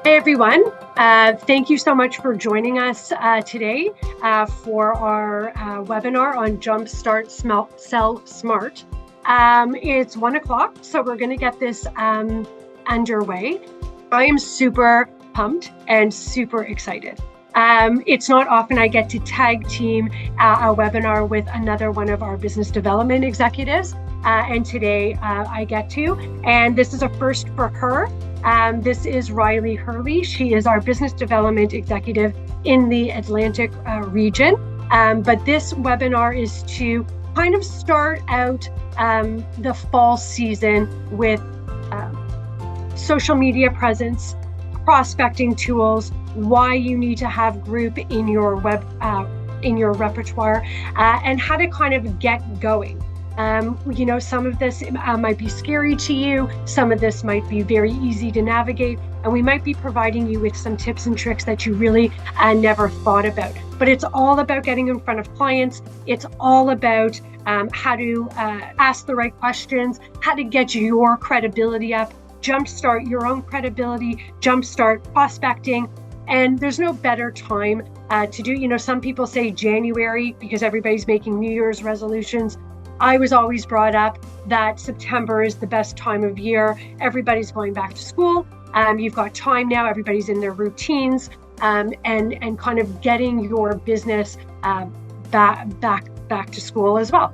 Hey everyone, thank you so much for joining us today for our webinar on Jumpstart Sell Smart. It's 1 o'clock, so we're going to get this underway. I am super pumped and super excited. It's not often I get to tag team a webinar with another one of our business development executives, and today I get to, and this is a first for her. This is Riley Hurley. She is our business development executive in the Atlantic region. But this webinar is to kind of start out the fall season with social media presence, prospecting tools, why you need to have group in your repertoire, and how to kind of get going. Some of this might be scary to you. Some of this might be very easy to navigate. And we might be providing you with some tips and tricks that you really never thought about. But it's all about getting in front of clients. It's all about how to ask the right questions, how to get your credibility up, jumpstart your own credibility, jumpstart prospecting. And there's no better time to do, some people say January because everybody's making New Year's resolutions. I was always brought up that September is the best time of year. Everybody's going back to school. You've got time now. Everybody's in their routines, and kind of getting your business back to school as well.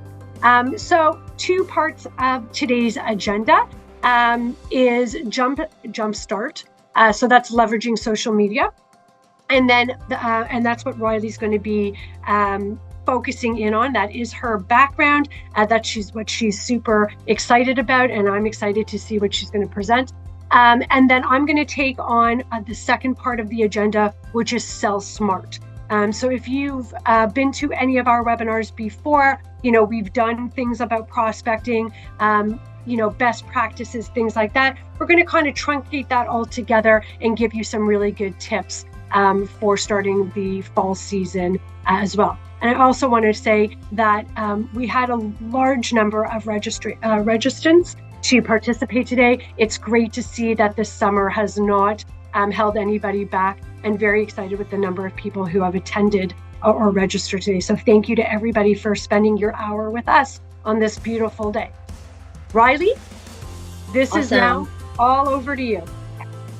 So 2 parts of today's agenda is Jumpstart. So that's leveraging social media, and then and that's what Riley's going to be focusing in on. That is her background. That's what she's super excited about, and I'm excited to see what she's going to present. And then I'm going to take on the second part of the agenda, which is Sell Smart. So if you've been to any of our webinars before, we've done things about prospecting, best practices, things like that. We're going to kind of truncate that all together and give you some really good tips for starting the fall season as well. And I also want to say that we had a large number of registrants to participate today. It's great to see that this summer has not held anybody back, and very excited with the number of people who have attended or registered today. So thank you to everybody for spending your hour with us on this beautiful day. Riley, this is now all over to you.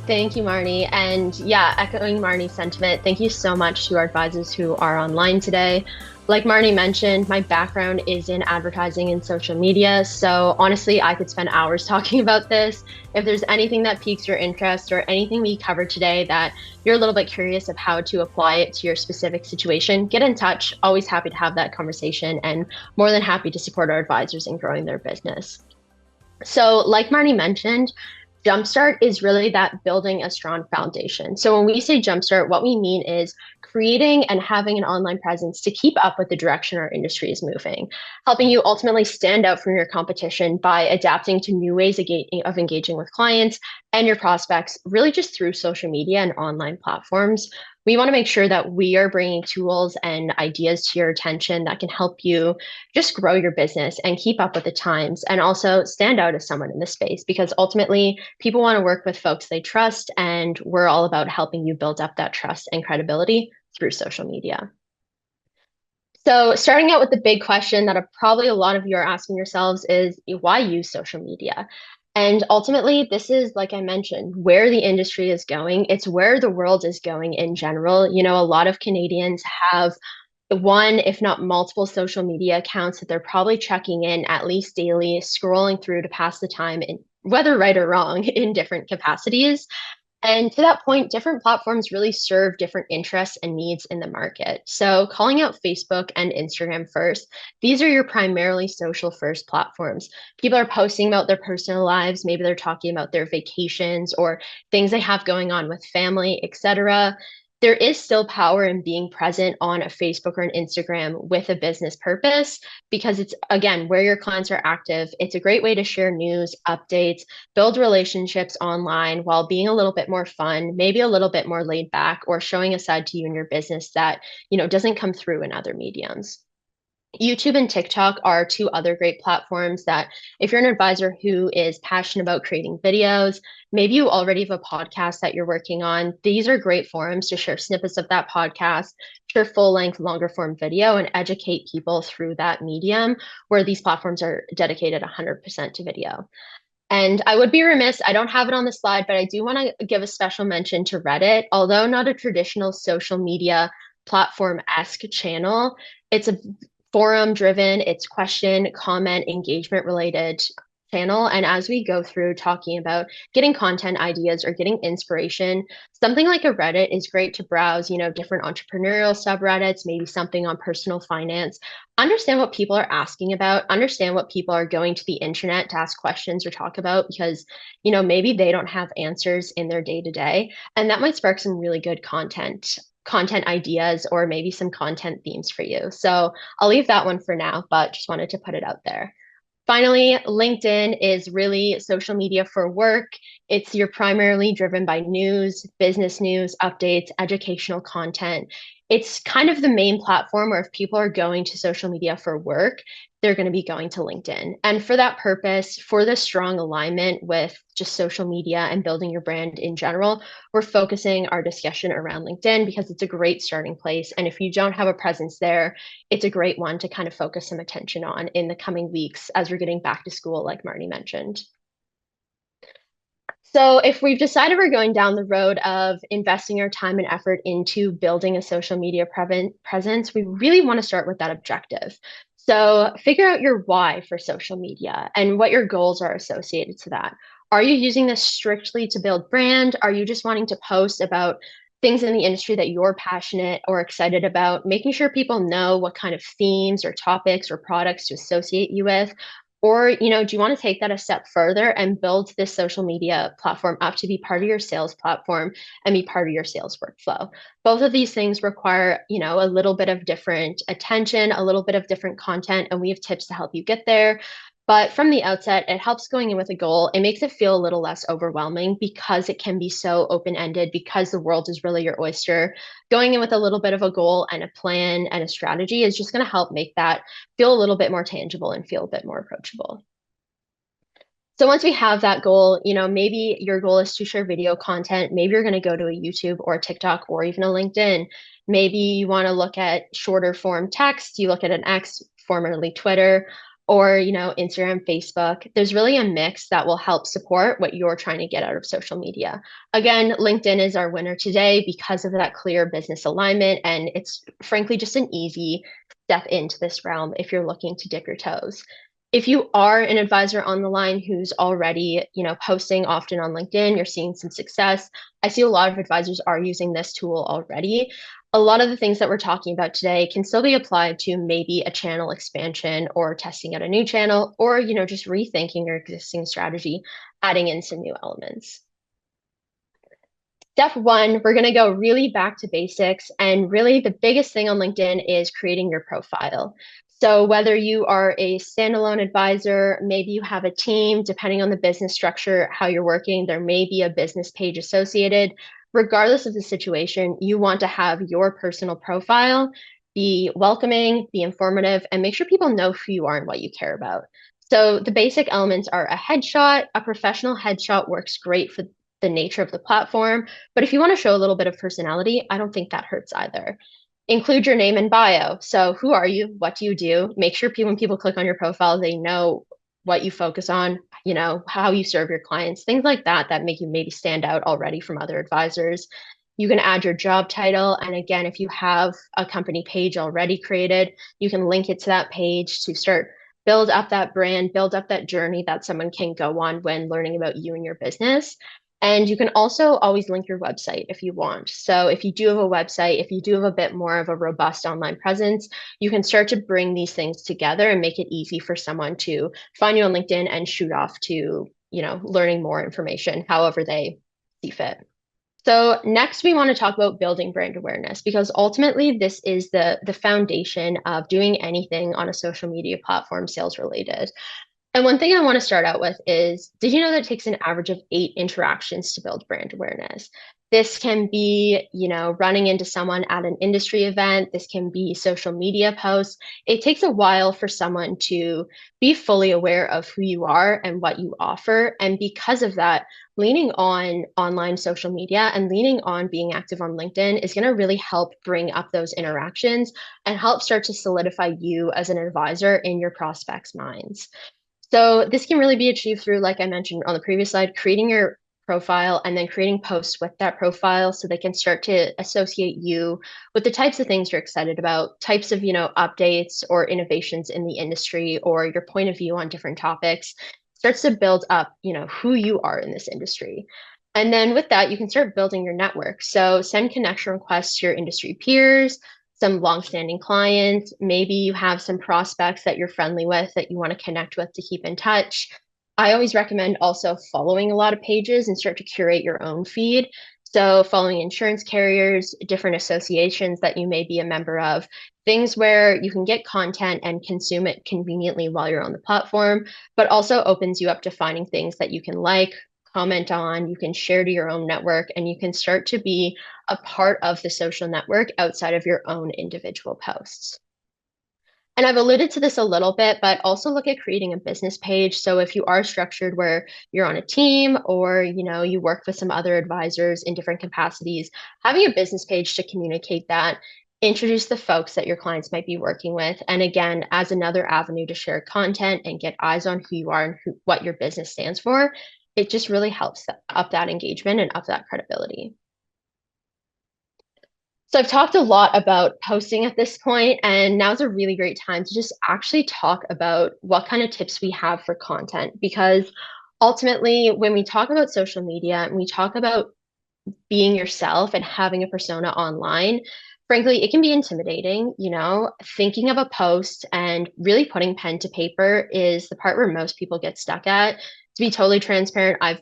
Thank you, Marnie. And yeah, echoing Marnie's sentiment, thank you so much to our advisors who are online today. Like Marnie mentioned, my background is in advertising and social media. So honestly, I could spend hours talking about this. If there's anything that piques your interest or anything we covered today that you're a little bit curious of how to apply it to your specific situation, get in touch. Always happy to have that conversation, and more than happy to support our advisors in growing their business. So like Marnie mentioned, Jumpstart is really that building a strong foundation. So when we say Jumpstart, what we mean is creating and having an online presence to keep up with the direction our industry is moving, helping you ultimately stand out from your competition by adapting to new ways of engaging with clients and your prospects, really just through social media and online platforms. We want to make sure that we are bringing tools and ideas to your attention that can help you just grow your business and keep up with the times, and also stand out as someone in the space, because ultimately people want to work with folks they trust, and we're all about helping you build up that trust and credibility through social media. So starting out with the big question that probably a lot of you are asking yourselves is, why use social media? And ultimately, this is, like I mentioned, where the industry is going. It's where the world is going in general. A lot of Canadians have one, if not multiple, social media accounts that they're probably checking in at least daily, scrolling through to pass the time, in, whether right or wrong, in different capacities. And to that point, different platforms really serve different interests and needs in the market. So calling out Facebook and Instagram first, these are your primarily social first platforms. People are posting about their personal lives. Maybe they're talking about their vacations or things they have going on with family, etc. There is still power in being present on a Facebook or an Instagram with a business purpose, because it's, again, where your clients are active. It's a great way to share news, updates, build relationships online while being a little bit more fun, maybe a little bit more laid back, or showing a side to you in your business that, doesn't come through in other mediums. YouTube and TikTok are two other great platforms that if you're an advisor who is passionate about creating videos, maybe you already have a podcast that you're working on, these are great forums to share snippets of that podcast, share full length, longer form video, and educate people through that medium where these platforms are dedicated 100% to video. And I would be remiss, I don't have it on the slide, but I do want to give a special mention to Reddit. Although not a traditional social media platform-esque channel, it's a forum driven, it's question, comment, engagement related channel. And as we go through talking about getting content ideas or getting inspiration, something like a Reddit is great to browse, different entrepreneurial subreddits, maybe something on personal finance, understand what people are asking about, understand what people are going to the internet to ask questions or talk about because, maybe they don't have answers in their day to day. And that might spark some really good content ideas or maybe some content themes for you. So I'll leave that one for now, but just wanted to put it out there. Finally, LinkedIn is really social media for work. You're primarily driven by news, business news, updates, educational content. It's kind of the main platform where if people are going to social media for work, they're going to be going to LinkedIn. And for that purpose, for the strong alignment with just social media and building your brand in general, we're focusing our discussion around LinkedIn because it's a great starting place. And if you don't have a presence there, it's a great one to kind of focus some attention on in the coming weeks as we're getting back to school, like Marnie mentioned. So if we've decided we're going down the road of investing our time and effort into building a social media presence, we really want to start with that objective. So figure out your why for social media and what your goals are associated to that. Are you using this strictly to build brand? Are you just wanting to post about things in the industry that you're passionate or excited about, making sure people know what kind of themes or topics or products to associate you with? Or, do you want to take that a step further and build this social media platform up to be part of your sales platform and be part of your sales workflow? Both of these things require, a little bit of different attention, a little bit of different content, and we have tips to help you get there. But from the outset, it helps going in with a goal. It makes it feel a little less overwhelming because it can be so open-ended, because the world is really your oyster. Going in with a little bit of a goal and a plan and a strategy is just going to help make that feel a little bit more tangible and feel a bit more approachable. So once we have that goal, maybe your goal is to share video content. Maybe you're going to go to a YouTube or a TikTok or even a LinkedIn. Maybe you want to look at shorter form text. You look at an X, formerly Twitter, or Instagram, Facebook. There's really a mix that will help support what you're trying to get out of social media. Again, LinkedIn is our winner today because of that clear business alignment, and it's frankly just an easy step into this realm if you're looking to dip your toes. If you are an advisor on the line who's already, posting often on LinkedIn, you're seeing some success. I see a lot of advisors are using this tool already. A lot of the things that we're talking about today can still be applied to maybe a channel expansion or testing out a new channel, or, just rethinking your existing strategy, adding in some new elements. Step one, we're going to go really back to basics. And really the biggest thing on LinkedIn is creating your profile. So whether you are a standalone advisor, maybe you have a team, depending on the business structure, how you're working, there may be a business page associated. Regardless of the situation, you want to have your personal profile be welcoming, be informative, and make sure people know who you are and what you care about. So the basic elements are a headshot. A professional headshot works great for the nature of the platform. But if you want to show a little bit of personality, I don't think that hurts either. Include your name and bio. So who are you? What do you do? Make sure when people click on your profile, they know what you focus on, how you serve your clients, things like that, that make you maybe stand out already from other advisors. You can add your job title. And again, if you have a company page already created, you can link it to that page to start build up that brand, build up that journey that someone can go on when learning about you and your business. And you can also always link your website if you want. So if you do have a website, if you do have a bit more of a robust online presence, you can start to bring these things together and make it easy for someone to find you on LinkedIn and shoot off to, learning more information, however they see fit. So next we want to talk about building brand awareness, because ultimately this is the foundation of doing anything on a social media platform sales related. And one thing I want to start out with is, did you know that it takes an average of 8 interactions to build brand awareness? This can be, running into someone at an industry event. This can be social media posts. It takes a while for someone to be fully aware of who you are and what you offer. And because of that, leaning on online social media and leaning on being active on LinkedIn is going to really help bring up those interactions and help start to solidify you as an advisor in your prospects' minds. So this can really be achieved through, like I mentioned on the previous slide, creating your profile and then creating posts with that profile so they can start to associate you with the types of things you're excited about, types of, updates or innovations in the industry or your point of view on different topics. Starts to build up, who you are in this industry. And then with that, you can start building your network. So send connection requests to your industry peers, some longstanding clients. Maybe you have some prospects that you're friendly with that you want to connect with to keep in touch. I always recommend also following a lot of pages and start to curate your own feed. So, following insurance carriers, different associations that you may be a member of, things where you can get content and consume it conveniently while you're on the platform, but also opens you up to finding things that you can like, comment on, you can share to your own network, and you can start to be a part of the social network outside of your own individual posts. And I've alluded to this a little bit, but also look at creating a business page. So if you are structured where you're on a team or you work with some other advisors in different capacities, having a business page to communicate that, introduce the folks that your clients might be working with. And again, as another avenue to share content and get eyes on who you are and what your business stands for, it just really helps up that engagement and up that credibility. So I've talked a lot about posting at this point, and now's a really great time to just actually talk about what kind of tips we have for content. Because ultimately, when we talk about social media and we talk about being yourself and having a persona online, frankly, it can be intimidating. Thinking of a post and really putting pen to paper is the part where most people get stuck at. To be totally transparent, I've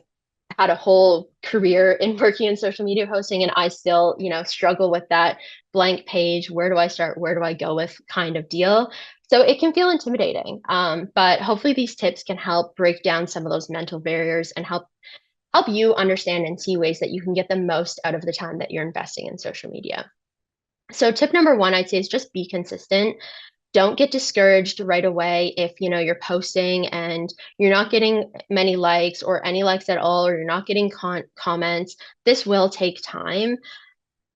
had a whole career in working in social media posting, and I still, struggle with that blank page. Where do I start? Where do I go with kind of deal? So it can feel intimidating. But hopefully these tips can help break down some of those mental barriers and help you understand and see ways that you can get the most out of the time that you're investing in social media. So tip number one, I'd say, is just be consistent. Don't get discouraged right away if you're posting and you're not getting many likes or any likes at all, or you're not getting comments. This will take time.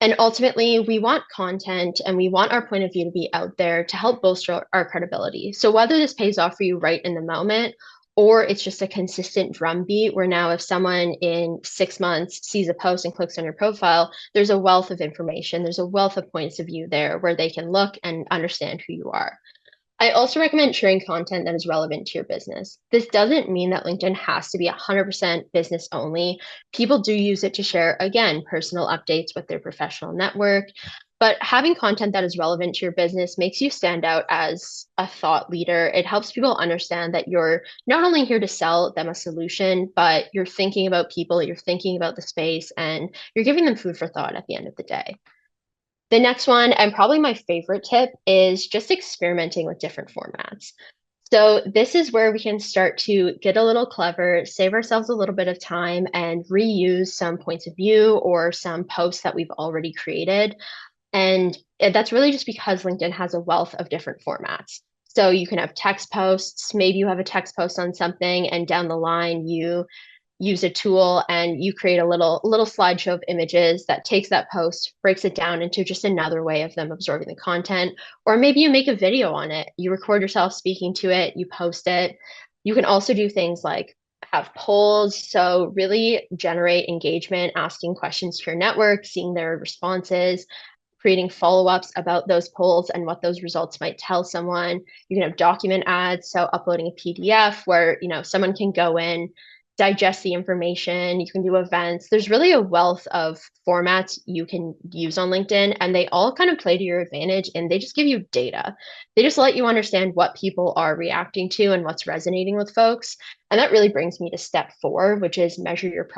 And ultimately, we want content and we want our point of view to be out there to help bolster our credibility. So whether this pays off for you right in the moment, or it's just a consistent drumbeat where now if someone in 6 months sees a post and clicks on your profile, there's a wealth of information, there's a wealth of points of view there where they can look and understand who you are. I also recommend sharing content that is relevant to your business. This doesn't mean that LinkedIn has to be 100% business only. People do use it to share, again, personal updates with their professional network. But having content that is relevant to your business makes you stand out as a thought leader. It helps people understand that you're not only here to sell them a solution, but you're thinking about people, you're thinking about the space, and you're giving them food for thought at the end of the day. The next one, and probably my favorite tip, is just experimenting with different formats. So this is where we can start to get a little clever, save ourselves a little bit of time, and reuse some points of view or some posts that we've already created. And that's really just because LinkedIn has a wealth of different formats. So you can have text posts, maybe you have a text post on something, and down the line you use a tool and you create a little slideshow of images that takes that post, breaks it down into just another way of them absorbing the content. Or maybe you make a video on it, you record yourself speaking to it, you post it. You can also do things like have polls, so really generate engagement, asking questions to your network, seeing their responses, creating follow-ups about those polls and what those results might tell someone. You can have document ads, so uploading a PDF where someone can go in, digest the information. You can do events. There's really a wealth of formats you can use on LinkedIn, and they all kind of play to your advantage, and they just give you data. They just let you understand what people are reacting to and what's resonating with folks. And that really brings me to step 4, which is measure your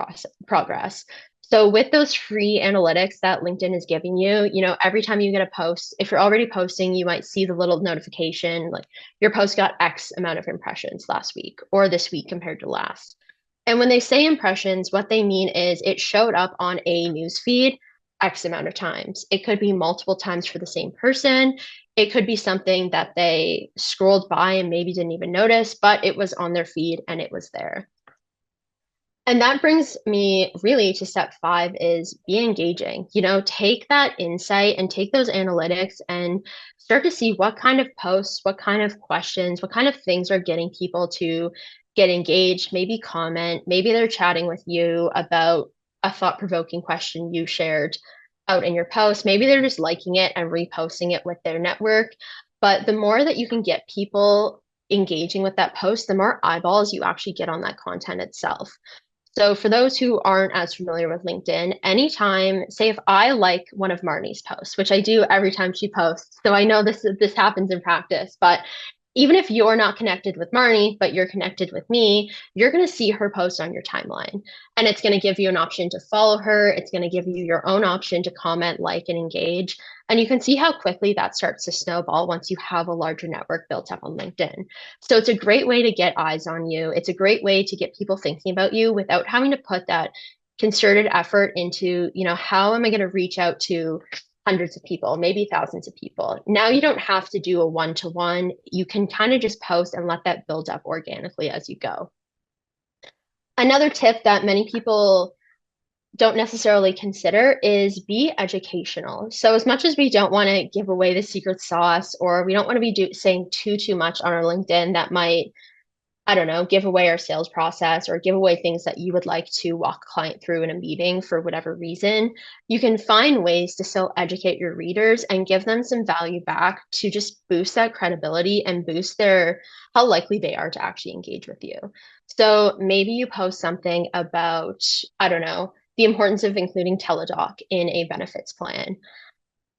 progress. So with those free analytics that LinkedIn is giving you, every time you get a post, if you're already posting, you might see the little notification like your post got X amount of impressions last week or this week compared to last. And when they say impressions, what they mean is it showed up on a news feed X amount of times. It could be multiple times for the same person. It could be something that they scrolled by and maybe didn't even notice, but it was on their feed and it was there. And that brings me really to step 5 is be engaging. Take that insight and take those analytics and start to see what kind of posts, what kind of questions, what kind of things are getting people to get engaged, maybe comment, maybe they're chatting with you about a thought-provoking question you shared out in your post. Maybe they're just liking it and reposting it with their network. But the more that you can get people engaging with that post, the more eyeballs you actually get on that content itself. So for those who aren't as familiar with LinkedIn, anytime, say if I like one of Marnie's posts, which I do every time she posts, so I know this happens in practice, but even if you're not connected with Marnie, but you're connected with me, you're going to see her post on your timeline. And it's going to give you an option to follow her. It's going to give you your own option to comment, like, and engage. And you can see how quickly that starts to snowball once you have a larger network built up on LinkedIn. So it's a great way to get eyes on you. It's a great way to get people thinking about you without having to put that concerted effort into, how am I going to reach out to hundreds of people, maybe thousands of people. Now you don't have to do a one-to-one. You can kind of just post and let that build up organically as you go. Another tip that many people don't necessarily consider is be educational. So as much as we don't want to give away the secret sauce, or we don't want to be saying too much on our LinkedIn that might, I don't know, give away our sales process or give away things that you would like to walk a client through in a meeting for whatever reason, you can find ways to still educate your readers and give them some value back to just boost that credibility and boost how likely they are to actually engage with you. So maybe you post something about, I don't know, the importance of including teledoc in a benefits plan.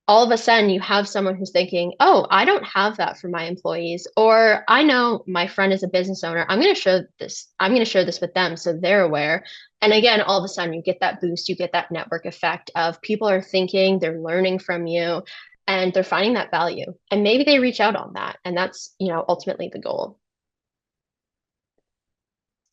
All of a sudden you have someone who's thinking, oh, I don't have that for my employees, or I know my friend is a business owner. I'm going to share this with them so they're aware. And again, all of a sudden you get that boost, you get that network effect of people are thinking, they're learning from you, and they're finding that value. And maybe they reach out on that. And that's, ultimately the goal.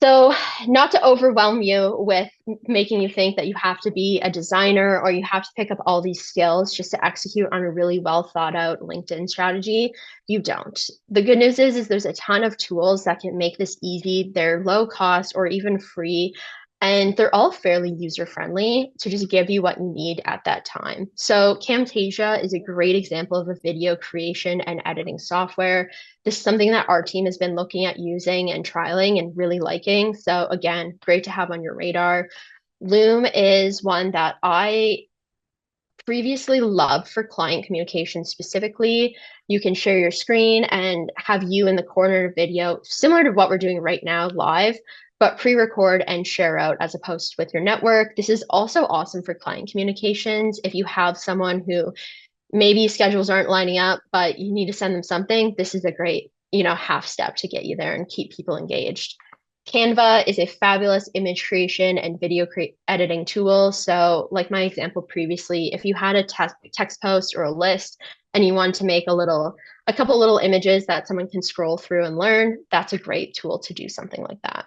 So not to overwhelm you with making you think that you have to be a designer or you have to pick up all these skills just to execute on a really well thought out LinkedIn strategy, you don't. The good news is there's a ton of tools that can make this easy. They're low cost or even free. And they're all fairly user-friendly to just give you what you need at that time. So Camtasia is a great example of a video creation and editing software. This is something that our team has been looking at using and trialing and really liking. So again, great to have on your radar. Loom is one that I previously loved for client communication specifically. You can share your screen and have you in the corner of video, similar to what we're doing right now live, but pre-record and share out as a post with your network. This is also awesome for client communications. If you have someone who maybe schedules aren't lining up, but you need to send them something, this is a great, half step to get you there and keep people engaged. Canva is a fabulous image creation and video editing tool. So like my example previously, if you had a text post or a list and you want to make a couple little images that someone can scroll through and learn, that's a great tool to do something like that.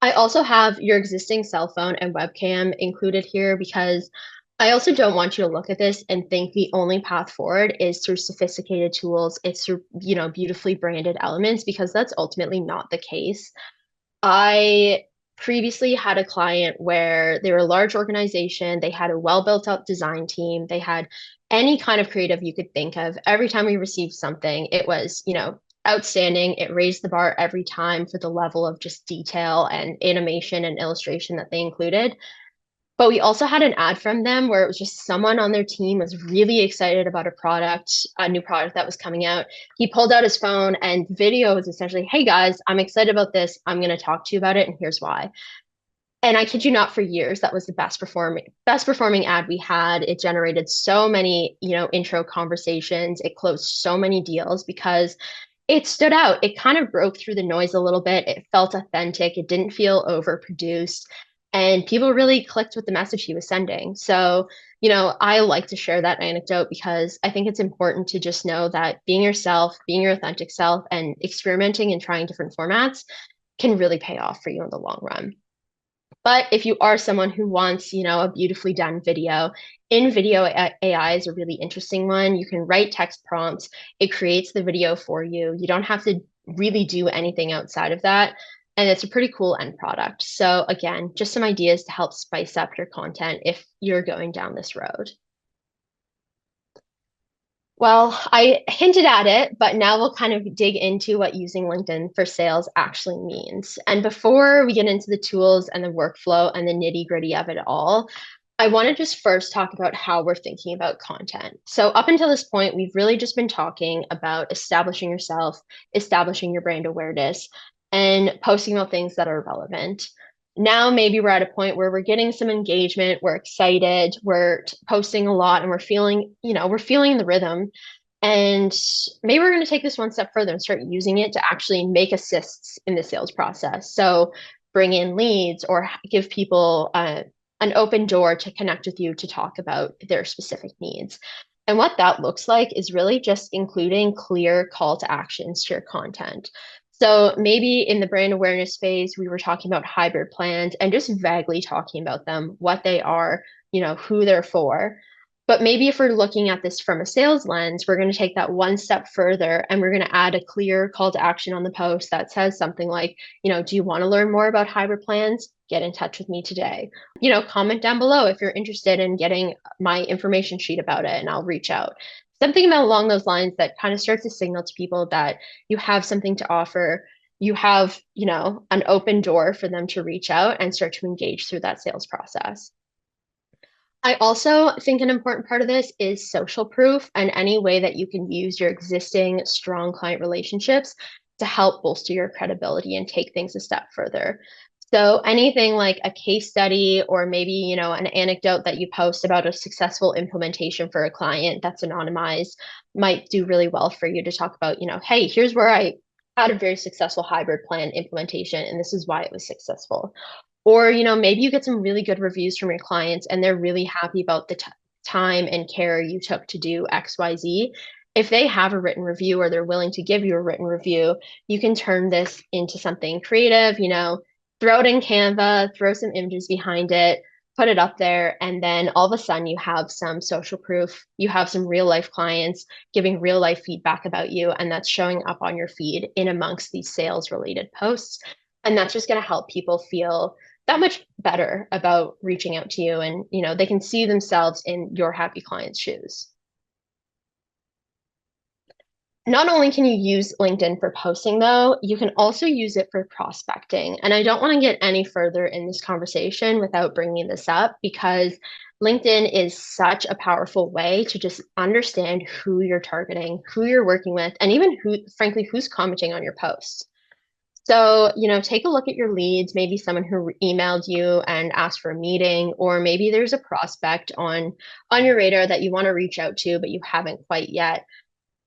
I also have your existing cell phone and webcam included here because I also don't want you to look at this and think the only path forward is through sophisticated tools. It's through, beautifully branded elements, because that's ultimately not the case. I previously had a client where they were a large organization. They had a well built up design team. They had any kind of creative you could think of. Every time we received something, it was, outstanding. It raised the bar every time for the level of just detail and animation and illustration that they included. But we also had an ad from them where it was just someone on their team was really excited about a new product that was coming out. He pulled out his phone and video was essentially, hey guys, I'm excited about this. I'm going to talk to you about it. And here's why. And I kid you not, for years, that was the best performing ad we had. It generated so many, intro conversations. It closed so many deals because it stood out. It kind of broke through the noise a little bit. It felt authentic. It didn't feel overproduced. and people really clicked with the message he was sending. So, I like to share that anecdote because I think it's important to just know that being yourself, being your authentic self, and experimenting and trying different formats can really pay off for you in the long run. But if you are someone who wants, a beautifully done video, in video AI is a really interesting one. You can write text prompts, it creates the video for you. You don't have to really do anything outside of that. And it's a pretty cool end product. So, again, just some ideas to help spice up your content if you're going down this road. Well, I hinted at it, but now we'll kind of dig into what using LinkedIn for sales actually means. And before we get into the tools and the workflow and the nitty-gritty of it all, I want to just first talk about how we're thinking about content. So, up until this point, we've really just been talking about establishing yourself, establishing your brand awareness, and posting about things that are relevant. Now, maybe we're at a point where we're getting some engagement, we're excited, we're posting a lot, and we're feeling the rhythm. And maybe we're going to take this one step further and start using it to actually make assists in the sales process. So, bring in leads or give people an open door to connect with you to talk about their specific needs. And what that looks like is really just including clear call to actions to your content. So maybe in the brand awareness phase, we were talking about hybrid plans and just vaguely talking about them, what they are, who they're for. But maybe if we're looking at this from a sales lens, we're going to take that one step further and we're going to add a clear call to action on the post that says something like, do you want to learn more about hybrid plans? Get in touch with me today. Comment down below if you're interested in getting my information sheet about it and I'll reach out. Something about along those lines that kind of starts to signal to people that you have something to offer. You have, an open door for them to reach out and start to engage through that sales process. I also think an important part of this is social proof and any way that you can use your existing strong client relationships to help bolster your credibility and take things a step further. So anything like a case study or maybe, an anecdote that you post about a successful implementation for a client that's anonymized might do really well for you to talk about, hey, here's where I had a very successful hybrid plan implementation and this is why it was successful. Or, maybe you get some really good reviews from your clients and they're really happy about the time and care you took to do XYZ. If they have a written review or they're willing to give you a written review, you can turn this into something creative, throw it in Canva, throw some images behind it, put it up there, and then all of a sudden you have some social proof. You have some real life clients giving real life feedback about you, and that's showing up on your feed in amongst these sales related posts. And that's just going to help people feel that much better about reaching out to you and they can see themselves in your happy client's shoes. Not only can you use LinkedIn for posting though, you can also use it for prospecting. And I don't want to get any further in this conversation without bringing this up because LinkedIn is such a powerful way to just understand who you're targeting, who you're working with, and even frankly, who's commenting on your posts. So, take a look at your leads, maybe someone who emailed you and asked for a meeting, or maybe there's a prospect on your radar that you want to reach out to, but you haven't quite yet.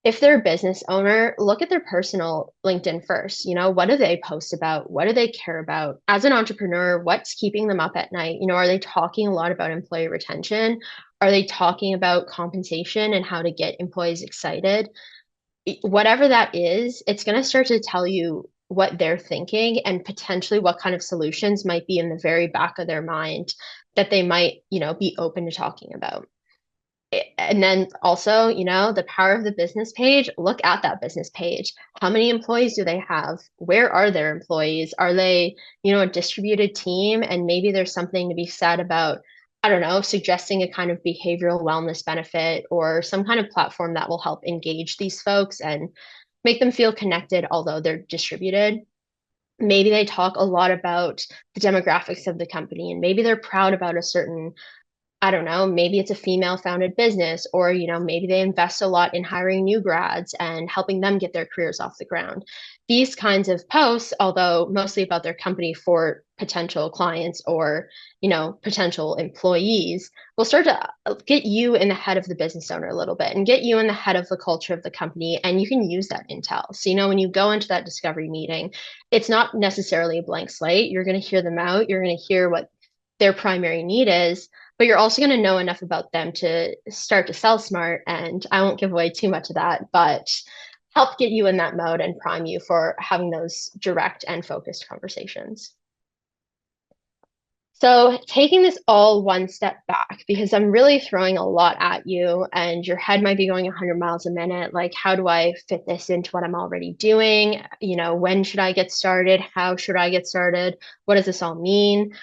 If they're a business owner, look at their personal LinkedIn first. What do they post about? What do they care about? As an entrepreneur, what's keeping them up at night? Are they talking a lot about employee retention? Are they talking about compensation and how to get employees excited? Whatever that is, it's going to start to tell you what they're thinking and potentially what kind of solutions might be in the very back of their mind that they might, be open to talking about. And then also, the power of the business page, look at that business page. How many employees do they have? Where are their employees? Are they, a distributed team? And maybe there's something to be said about, I don't know, suggesting a kind of behavioral wellness benefit or some kind of platform that will help engage these folks and make them feel connected, although they're distributed. Maybe they talk a lot about the demographics of the company and maybe they're proud about a certain, I don't know, maybe it's a female founded business, or, maybe they invest a lot in hiring new grads and helping them get their careers off the ground. These kinds of posts, although mostly about their company for potential clients or, potential employees, will start to get you in the head of the business owner a little bit and get you in the head of the culture of the company. And you can use that intel. So, when you go into that discovery meeting, it's not necessarily a blank slate. You're going to hear them out. You're going to hear what their primary need is, but you're also going to know enough about them to start to sell smart. And I won't give away too much of that, but help get you in that mode and prime you for having those direct and focused conversations. So, taking this all one step back, because I'm really throwing a lot at you and your head might be going 100 miles a minute. Like, how do I fit this into what I'm already doing? When should I get started? How should I get started? What does this all mean?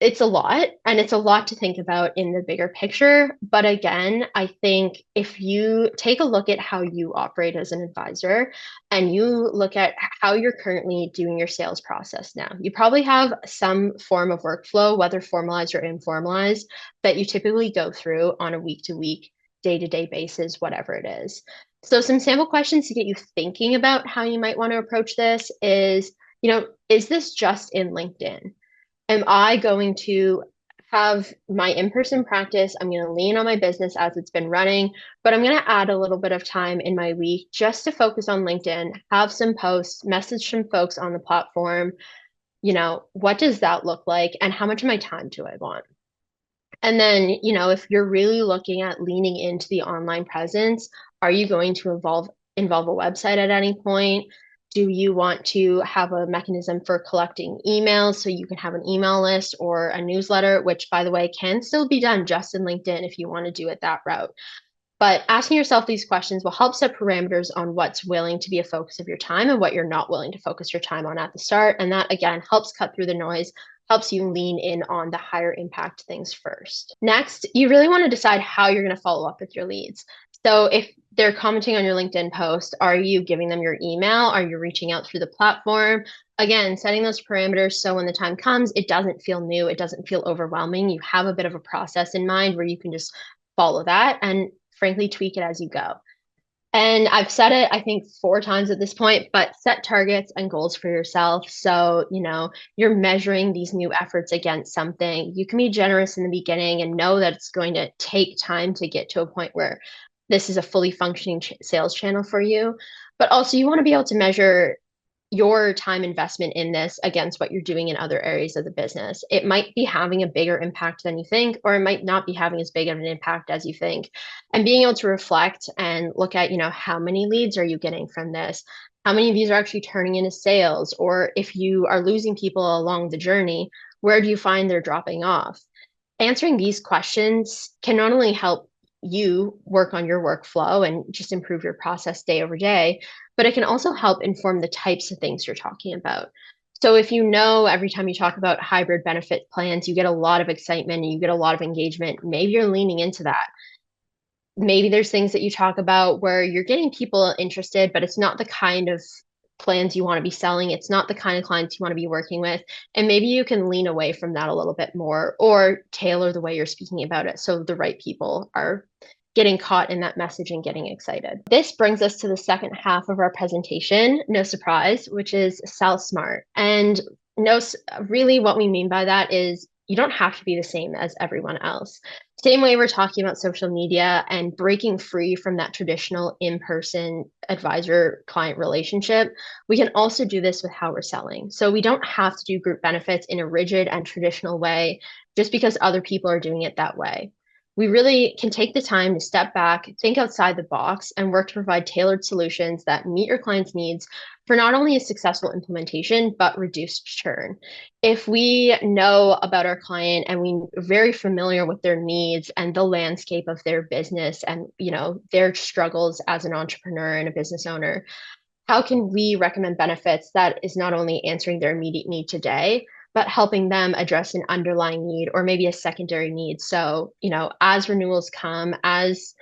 It's a lot, and it's a lot to think about in the bigger picture. But again, I think if you take a look at how you operate as an advisor and you look at how you're currently doing your sales process now, you probably have some form of workflow, whether formalized or informalized, that you typically go through on a week to week, day to day basis, whatever it is. So, some sample questions to get you thinking about how you might want to approach this is this just in LinkedIn? Am I going to have my in-person practice? I'm going to lean on my business as it's been running, but I'm going to add a little bit of time in my week just to focus on LinkedIn, have some posts, message some folks on the platform. What does that look like? And how much of my time do I want? And then, if you're really looking at leaning into the online presence, are you going to involve a website at any point? Do you want to have a mechanism for collecting emails so you can have an email list or a newsletter, which, by the way, can still be done just in LinkedIn if you want to do it that route? But asking yourself these questions will help set parameters on what's willing to be a focus of your time and what you're not willing to focus your time on at the start. And that, again, helps cut through the noise, helps you lean in on the higher impact things first. Next, you really want to decide how you're going to follow up with your leads. So if they're commenting on your LinkedIn post, are you giving them your email? Are you reaching out through the platform? Again, setting those parameters so when the time comes, it doesn't feel new, it doesn't feel overwhelming. You have a bit of a process in mind where you can just follow that and frankly tweak it as you go. And I've said it, I think, 4 times at this point, but set targets and goals for yourself. So, you're measuring these new efforts against something. You can be generous in the beginning and know that it's going to take time to get to a point where this is a fully functioning sales channel for you. But also, you want to be able to measure your time investment in this against what you're doing in other areas of the business. It might be having a bigger impact than you think, or it might not be having as big of an impact as you think. And being able to reflect and look at, how many leads are you getting from this? How many of these are actually turning into sales? Or if you are losing people along the journey, where do you find they're dropping off? Answering these questions can not only help you work on your workflow and just improve your process day over day, but it can also help inform the types of things you're talking about. So if every time you talk about hybrid benefit plans, you get a lot of excitement and you get a lot of engagement, maybe you're leaning into that. Maybe there's things that you talk about where you're getting people interested, but it's not the kind of plans you want to be selling. It's not the kind of clients you want to be working with. And maybe you can lean away from that a little bit more or tailor the way you're speaking about it so the right people are getting caught in that message and getting excited. This brings us to the second half of our presentation, no surprise, which is sell smart. And really what we mean by that is you don't have to be the same as everyone else. Same way we're talking about social media and breaking free from that traditional in-person advisor-client relationship, we can also do this with how we're selling. So we don't have to do group benefits in a rigid and traditional way just because other people are doing it that way. We really can take the time to step back, think outside the box, and work to provide tailored solutions that meet your client's needs for not only a successful implementation, but reduced churn. If we know about our client and we're very familiar with their needs and the landscape of their business and their struggles as an entrepreneur and a business owner, how can we recommend benefits that is not only answering their immediate need today, but helping them address an underlying need or maybe a secondary need? So, as renewals come, as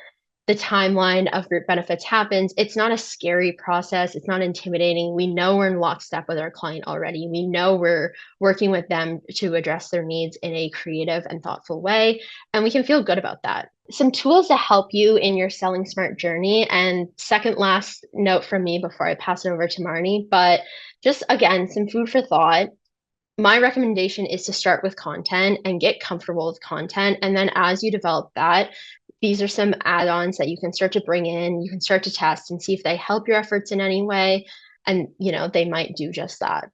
the timeline of group benefits happens, it's not a scary process. It's not intimidating. We know we're in lockstep with our client already. We know we're working with them to address their needs in a creative and thoughtful way, and we can feel good about that. Some tools to help you in your selling smart journey, and second last note from me before I pass it over to Marnie, but just again, some food for thought. My recommendation is to start with content and get comfortable with content. And then as you develop that, these are some add-ons that you can start to bring in. You can start to test and see if they help your efforts in any way. And, they might do just that.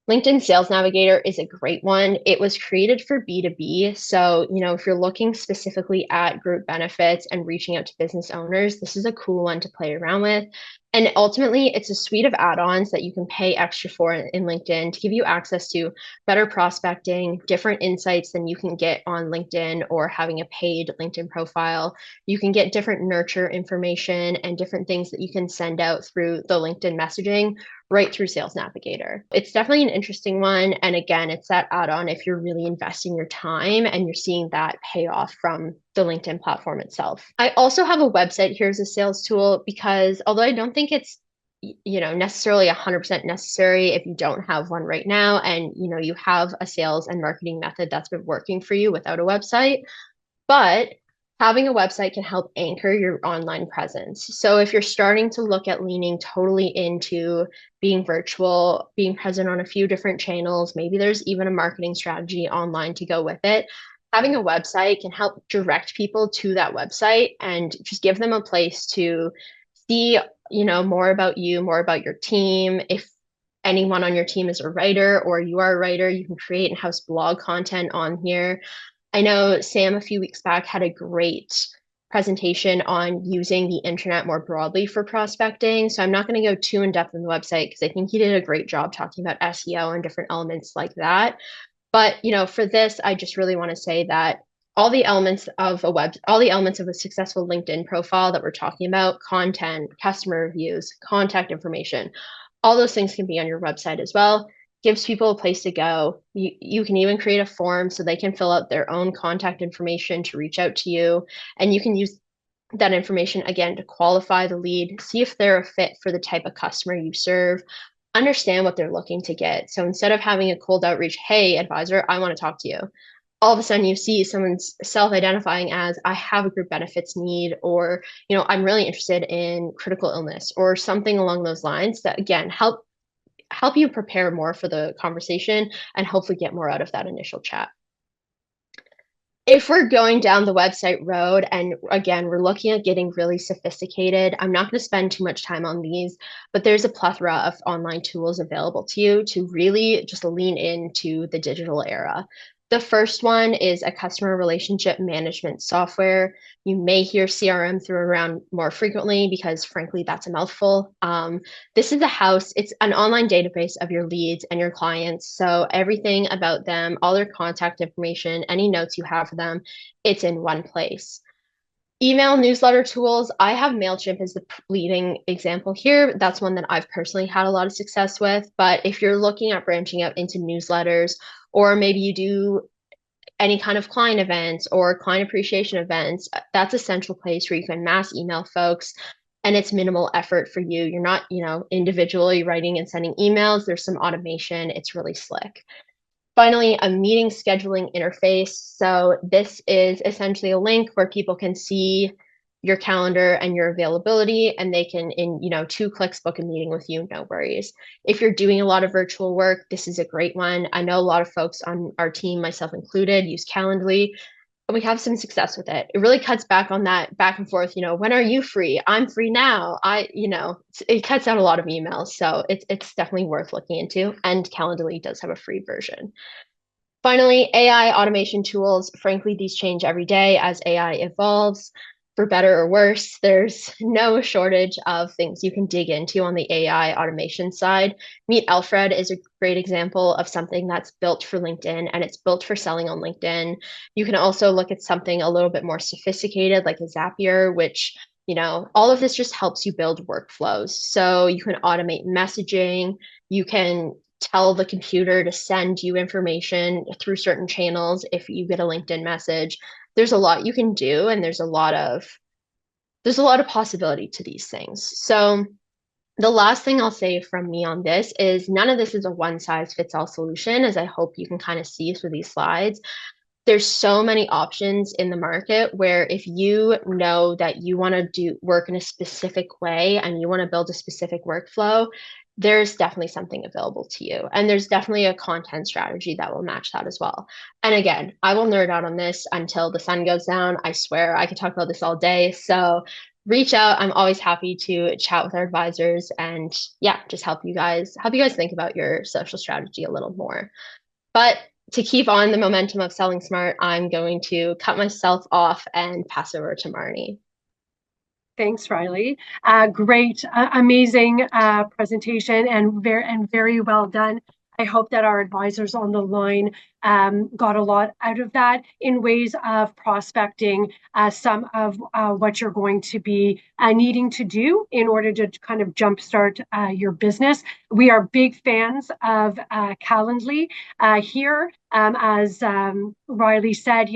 LinkedIn Sales Navigator is a great one. It was created for B2B. So, if you're looking specifically at group benefits and reaching out to business owners, this is a cool one to play around with. And ultimately, it's a suite of add-ons that you can pay extra for in LinkedIn to give you access to better prospecting, different insights than you can get on LinkedIn or having a paid LinkedIn profile. You can get different nurture information and different things that you can send out through the LinkedIn messaging right through Sales Navigator. It's definitely an interesting one. And again, it's that add-on if you're really investing your time and you're seeing that payoff from the LinkedIn platform itself. I also have a website here as a sales tool because although I don't think it's necessarily 100% necessary if you don't have one right now and you have a sales and marketing method that's been working for you without a website, but having a website can help anchor your online presence. So if you're starting to look at leaning totally into being virtual, being present on a few different channels, maybe there's even a marketing strategy online to go with it. Having a website can help direct people to that website and just give them a place to see, more about you, more about your team. If anyone on your team is a writer or you are a writer, you can create and host blog content on here. I know Sam a few weeks back had a great presentation on using the internet more broadly for prospecting. So I'm not going to go too in depth on the website because I think he did a great job talking about SEO and different elements like that. But for this, I just really want to say that all the elements of a successful LinkedIn profile that we're talking about, content, customer reviews, contact information, all those things can be on your website as well. Gives people a place to go. You can even create a form so they can fill out their own contact information to reach out to you. And you can use that information again to qualify the lead, see if they're a fit for the type of customer you serve, understand what they're looking to get. So instead of having a cold outreach, hey, advisor, I want to talk to you, all of a sudden you see someone's self-identifying as I have a group benefits need, or I'm really interested in critical illness or something along those lines that again help you prepare more for the conversation and hopefully get more out of that initial chat. If we're going down the website road and again, we're looking at getting really sophisticated, I'm not going to spend too much time on these, but there's a plethora of online tools available to you to really just lean into the digital era. The first one is a customer relationship management software. You may hear CRM thrown around more frequently because frankly, that's a mouthful. This is it's an online database of your leads and your clients. So everything about them, all their contact information, any notes you have for them, it's in one place. Email newsletter tools. I have MailChimp as the leading example here. That's one that I've personally had a lot of success with. But if you're looking at branching out into newsletters, or maybe you do any kind of client events or client appreciation events, that's a central place where you can mass email folks and it's minimal effort for you. You're not, individually writing and sending emails. There's some automation. It's really slick. Finally, a meeting scheduling interface. So this is essentially a link where people can see your calendar and your availability, and they can, in 2 clicks, book a meeting with you, no worries. If you're doing a lot of virtual work, this is a great one. I know a lot of folks on our team, myself included, use Calendly, and we have some success with it. It really cuts back on that back and forth, when are you free? I'm free now. It cuts out a lot of emails. So it's definitely worth looking into. And Calendly does have a free version. Finally, AI automation tools. Frankly, these change every day as AI evolves. For better or worse, there's no shortage of things you can dig into on the AI automation side. Meet Alfred is a great example of something that's built for LinkedIn and it's built for selling on LinkedIn. You can also look at something a little bit more sophisticated like a Zapier, which, all of this just helps you build workflows. So you can automate messaging, you can tell the computer to send you information through certain channels if you get a LinkedIn message. There's a lot you can do, and there's a lot of possibility to these things. So the last thing I'll say from me on this is none of this is a one size fits all solution, as I hope you can kind of see through these slides. There's so many options in the market where if you know that you want to do work in a specific way and you want to build a specific workflow, there's definitely something available to you. And there's definitely a content strategy that will match that as well. And again, I will nerd out on this until the sun goes down. I swear I could talk about this all day. So reach out. I'm always happy to chat with our advisors and yeah, just help you guys think about your social strategy a little more. But to keep on the momentum of selling smart, I'm going to cut myself off and pass over to Marnie. Thanks, Riley. Great, amazing presentation, and very well done. I hope that our advisors on the line got a lot out of that in ways of prospecting some of what you're going to be needing to do in order to kind of jumpstart your business. We are big fans of Calendly here. As Riley said,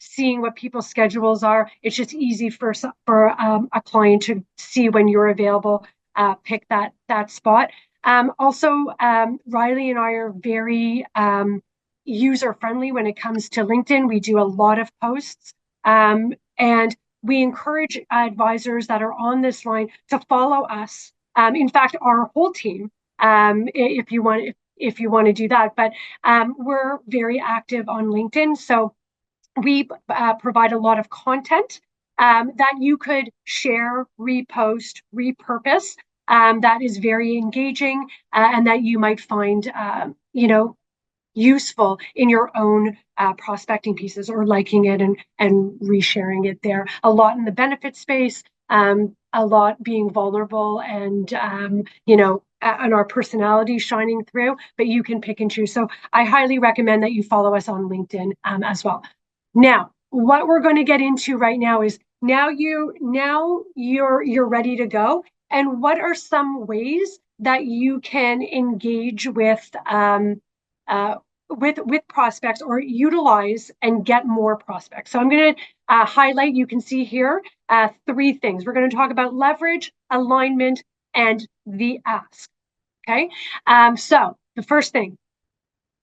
seeing what people's schedules are. It's just easy for a client to see when you're available, pick that spot. Also, Riley and I are very user friendly when it comes to LinkedIn. We do a lot of posts, and we encourage advisors that are on this line to follow us. In fact, our whole team, if you want to do that. But we're very active on LinkedIn, so we provide a lot of content that you could share, repost, repurpose. That is very engaging and that you might find, useful in your own prospecting pieces, or liking it and resharing it there. A lot in the benefit space, a lot being vulnerable and, and our personality shining through, but you can pick and choose. So I highly recommend that you follow us on LinkedIn as well. Now, what we're going to get into right now is now you're ready to go. And what are some ways that you can engage with prospects, or utilize and get more prospects? So I'm going to highlight. You can see here 3 things. We're going to talk about leverage, alignment, and the ask. Okay. So the first thing.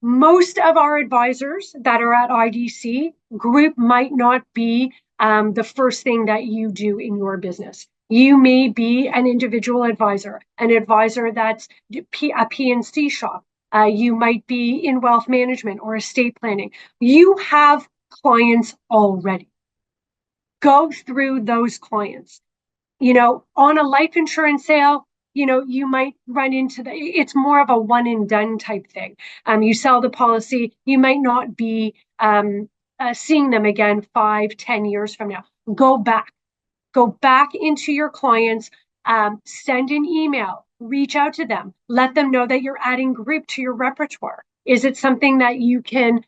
Most of our advisors that are at IDC, group might not be the first thing that you do in your business. You may be an individual advisor, an advisor that's a PNC shop. You might be in wealth management or estate planning. You have clients already. Go through those clients. On a life insurance sale, you might run into it's more of a one and done type thing. You sell the policy, you might not be seeing them again 5-10 years from now. Go back into your clients, send an email, reach out to them, let them know that you're adding group to your repertoire. Is it something that you can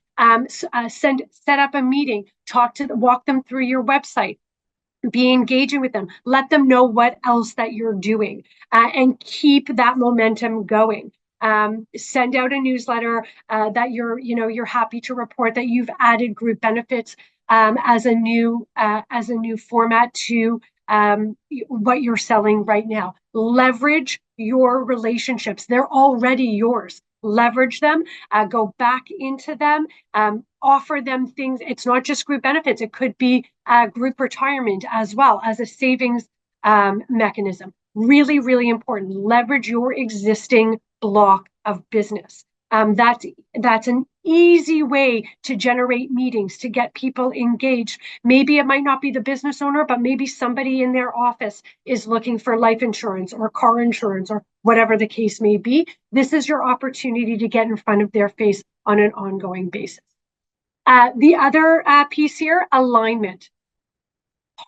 set up a meeting, walk them through your website, be engaging with them, let them know what else that you're doing, and keep that momentum going. Send out a newsletter that you're happy to report that you've added group benefits as a new format to what you're selling right now. Leverage your relationships. They're already yours. Leverage them, go back into them, offer them things. It's not just group benefits. It could be group retirement as well as a savings mechanism. Really, really important. Leverage your existing block of business. That's an easy way to generate meetings, to get people engaged. Maybe it might not be the business owner, but maybe somebody in their office is looking for life insurance or car insurance or whatever the case may be. This is your opportunity to get in front of their face on an ongoing basis. The other piece here, alignment.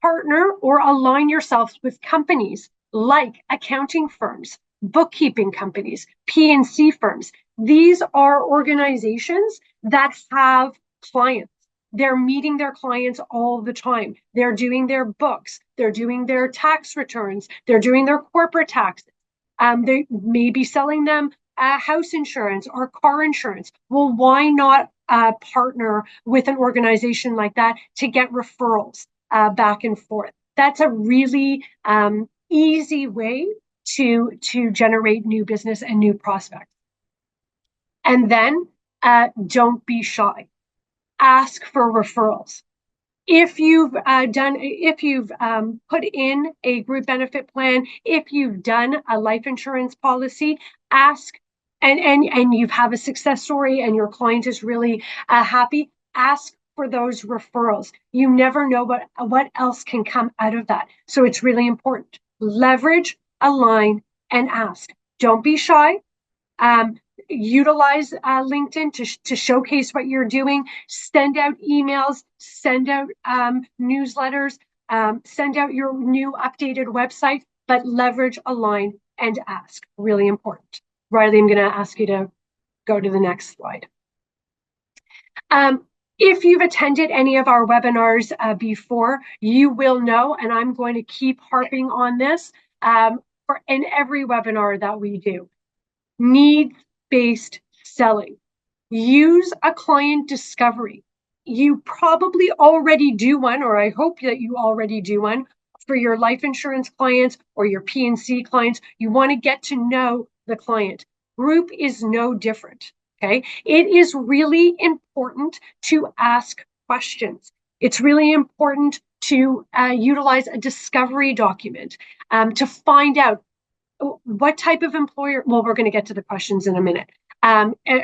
Partner or align yourselves with companies like accounting firms, bookkeeping companies, PNC firms. These are organizations that have clients. They're meeting their clients all the time. They're doing their books. They're doing their tax returns. They're doing their corporate taxes. They may be selling them house insurance or car insurance. Well, why not partner with an organization like that to get referrals back and forth? That's a really easy way to generate new business and new prospects. And then don't be shy. Ask for referrals. If you've put in a group benefit plan, if you've done a life insurance policy, ask, and you have a success story and your client is really happy, ask for those referrals. You never know what else can come out of that. So it's really important. Leverage, align, and ask. Don't be shy. Utilize LinkedIn to showcase what you're doing. Send out emails, send out newsletters, send out your new updated website, but leverage, align, and ask. Really important. Riley, I'm going to ask you to go to the next slide. If you've attended any of our webinars before, you will know, and I'm going to keep harping on this in every webinar that we do. Needs-based selling. Use a client discovery. You probably already do one, or I hope that you already do one for your life insurance clients or your P&C clients. You want to get to know the client. Group is no different. Okay, it is really important to ask questions. It's really important to utilize a discovery document to find out what type of employer. Well, we're going to get to the questions in a minute,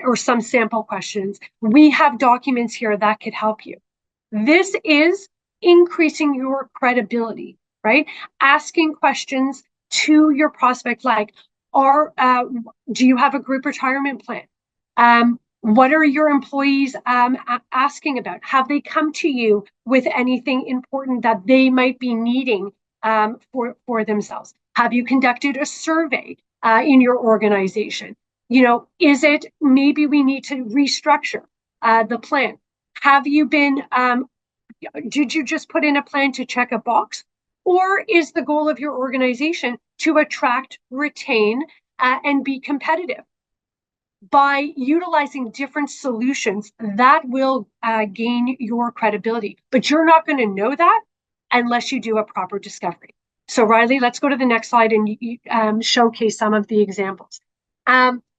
or some sample questions. We have documents here that could help you. This is increasing your credibility, right? Asking questions to your prospect like, do you have a group retirement plan? What are your employees asking about? Have they come to you with anything important that they might be needing for themselves? Have you conducted a survey in your organization? You know, is it maybe we need to restructure the plan? Have you been, did you just put in a plan to check a box? Or is the goal of your organization to attract, retain, and be competitive? By utilizing different solutions, that will gain your credibility. But you're not going to know that unless you do a proper discovery. So Riley, let's go to the next slide and showcase some of the examples.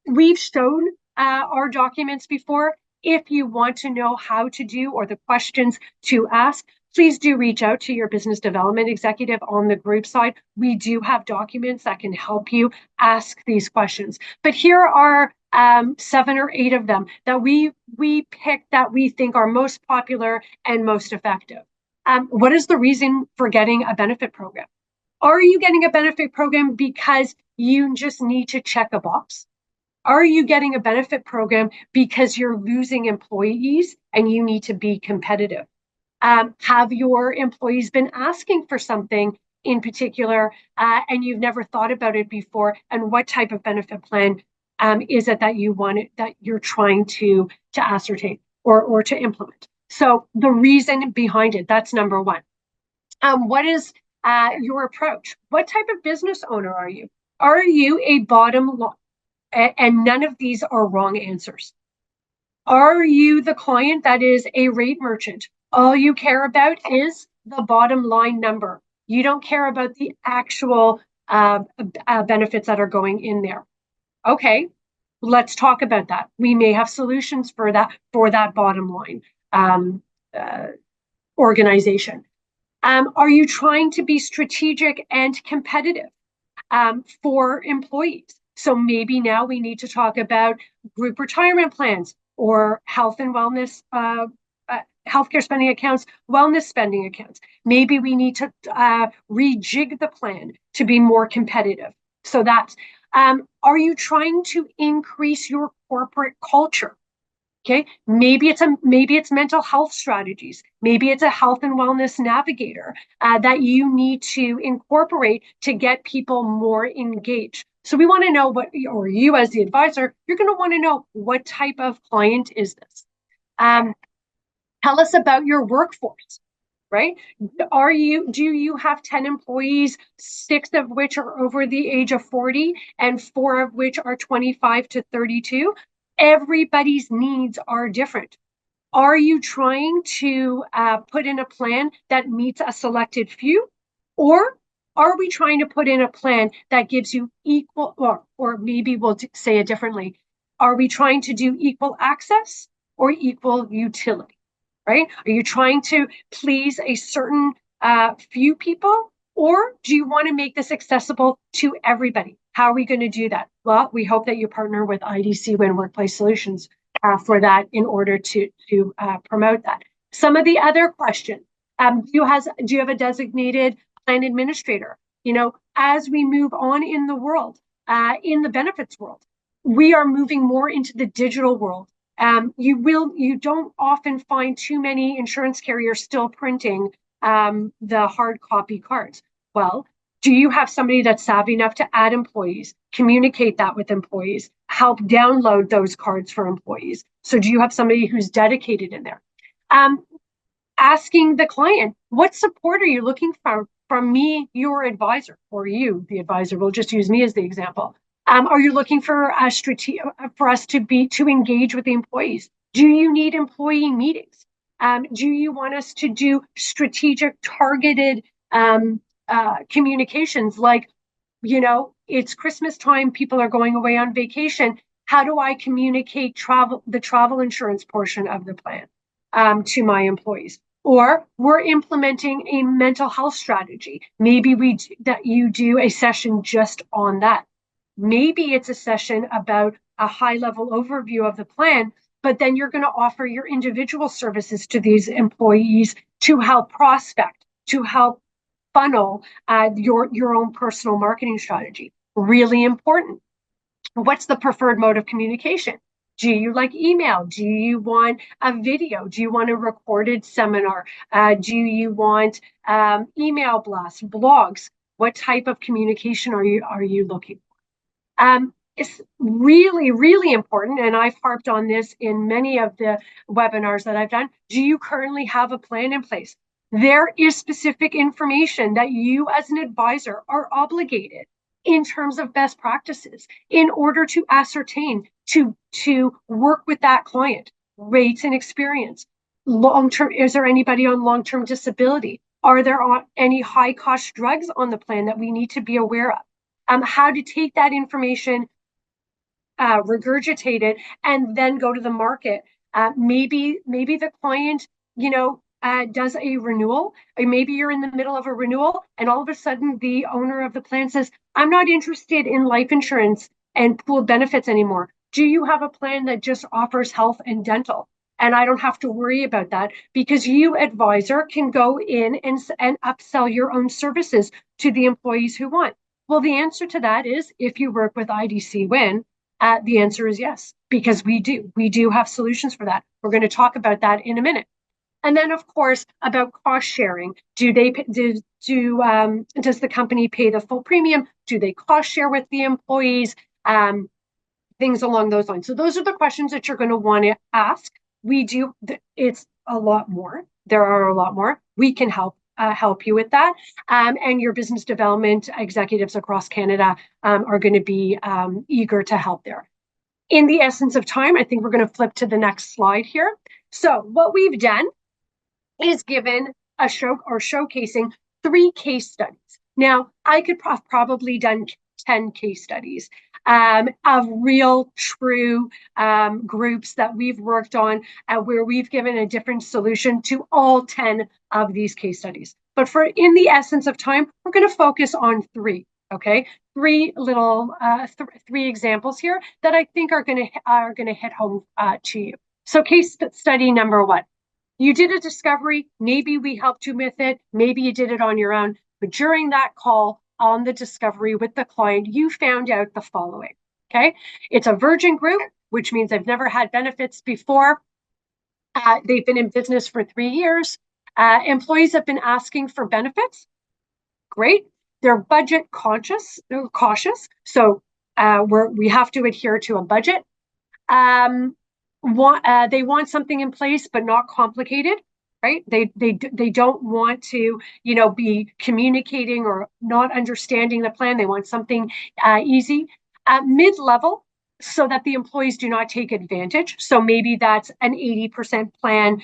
We've shown our documents before. If you want to know how to do or the questions to ask, please do reach out to your business development executive on the group side. We do have documents that can help you ask these questions. But here are 7 or 8 of them that we picked that we think are most popular and most effective. What is the reason for getting a benefit program? Are you getting a benefit program because you just need to check a box? Are you getting a benefit program because you're losing employees and you need to be competitive? Have your employees been asking for something in particular and you've never thought about it before? And what type of benefit plan is it that you want it, that you're trying to ascertain or to implement? So the reason behind it, that's number one. What is your approach? What type of business owner are you? Are you a bottom line? And none of these are wrong answers. Are you the client that is a rate merchant? All you care about is the bottom line number. You don't care about the actual benefits that are going in there. Okay, let's talk about that. We may have solutions for that bottom line organization. Are you trying to be strategic and competitive for employees? So maybe now we need to talk about group retirement plans or health and wellness, healthcare spending accounts, wellness spending accounts. Maybe we need to rejig the plan to be more competitive. So that's, are you trying to increase your corporate culture? Okay, maybe it's mental health strategies. Maybe it's a health and wellness navigator that you need to incorporate to get people more engaged. So we want to know what, or you as the advisor, you're going to want to know what type of client is this. Tell us about your workforce, right? Do you have 10 employees, 6 of which are over the age of 40 and 4 of which are 25 to 32? Everybody's needs are different. Are you trying to put in a plan that meets a selected few? Or are we trying to put in a plan that gives you equal, or maybe we'll say it differently. Are we trying to do equal access or equal utility, right? Are you trying to please a certain few people? Or do you want to make this accessible to everybody? How are we going to do that? Well, we hope that you partner with IDC Win Workplace Solutions for that in order to promote that. Some of the other questions, do you have a designated plan administrator? As we move on in the world, in the benefits world, we are moving more into the digital world. You don't often find too many insurance carriers still printing the hard copy cards. Well, do you have somebody that's savvy enough to add employees, communicate that with employees, help download those cards for employees? So do you have somebody who's dedicated in there? Asking the client, what support are you looking for from me, your advisor, or you, the advisor? We'll just use me as the example. Are you looking for for us to engage with the employees? Do you need employee meetings? Do you want us to do strategic, targeted communications? Like, it's Christmas time, people are going away on vacation. How do I communicate the travel insurance portion of the plan to my employees? Or we're implementing a mental health strategy. Maybe you do a session just on that. Maybe it's a session about a high-level overview of the plan, but then you're going to offer your individual services to these employees to help prospect, to help funnel your own personal marketing strategy. Really important. What's the preferred mode of communication? Do you like email? Do you want a video? Do you want a recorded seminar? Do you want email blasts, blogs? What type of communication are you looking for? It's really, really important, and I've harped on this in many of the webinars that I've done. Do you currently have a plan in place? There is specific information that you as an advisor are obligated in terms of best practices in order to ascertain, to work with that client, rates and experience. Long-term, is there anybody on long-term disability? Are there any high-cost drugs on the plan that we need to be aware of? How to take that information, regurgitate it, and then go to the market. Maybe the client, does a renewal, or maybe you're in the middle of a renewal and all of a sudden the owner of the plan says, I'm not interested in life insurance and pooled benefits anymore. Do you have a plan that just offers health and dental? And I don't have to worry about that because you, advisor, can go in and upsell your own services to the employees who want. Well, the answer to that is, if you work with IDC Win, the answer is yes, because we do have solutions for that. We're going to talk about that in a minute. And then, of course, about cost sharing. Does the company pay the full premium? Do they cost share with the employees? Things along those lines. So those are the questions that you're going to want to ask. It's a lot more. There are a lot more. We can help you with that. And your business development executives across Canada are going to be eager to help there. In the essence of time, I think we're going to flip to the next slide here. So what we've done is given a showcasing 3 case studies. Now, I could probably done 10 case studies of real, true groups that we've worked on where we've given a different solution to all 10 of these case studies. But in the essence of time, we're going to focus on 3. Okay, 3 examples here that I think are going to hit home to you. So, case study number 1. You did a discovery, maybe we helped you with it, maybe you did it on your own, but during that call on the discovery with the client, you found out the following, okay? It's a virgin group, which means they've never had benefits before. They've been in business for 3 years. Employees have been asking for benefits. Great. They're budget cautious, so we have to adhere to a budget. They want something in place, but not complicated, right? They don't want to, be communicating or not understanding the plan. They want something easy, mid-level, so that the employees do not take advantage. So maybe that's an 80% plan,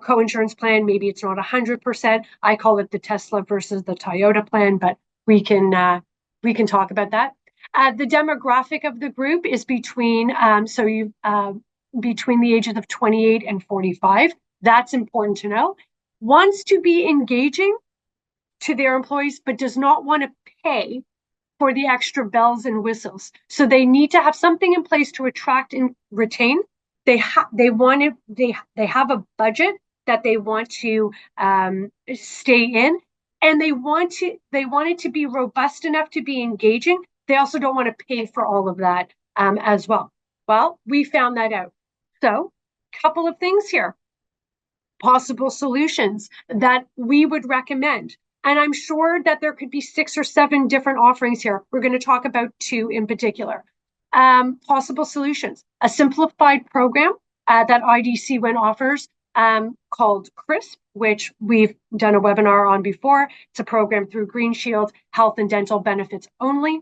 co-insurance plan. Maybe it's not 100%. I call it the Tesla versus the Toyota plan, but we can talk about that. The demographic of the group is between between the ages of 28 and 45. That's important to know. Wants to be engaging to their employees, but does not want to pay for the extra bells and whistles. So they need to have something in place to attract and retain. They have a budget that they want to stay in, and they want it to be robust enough to be engaging. They also don't want to pay for all of that as well. Well, we found that out. So, couple of things here, possible solutions that we would recommend. And I'm sure that there could be 6 or 7 different offerings here. We're going to talk about 2 in particular. Possible solutions: a simplified program that IDC Win offers called CRISP, which we've done a webinar on before. It's a program through Green Shield, health and dental benefits only.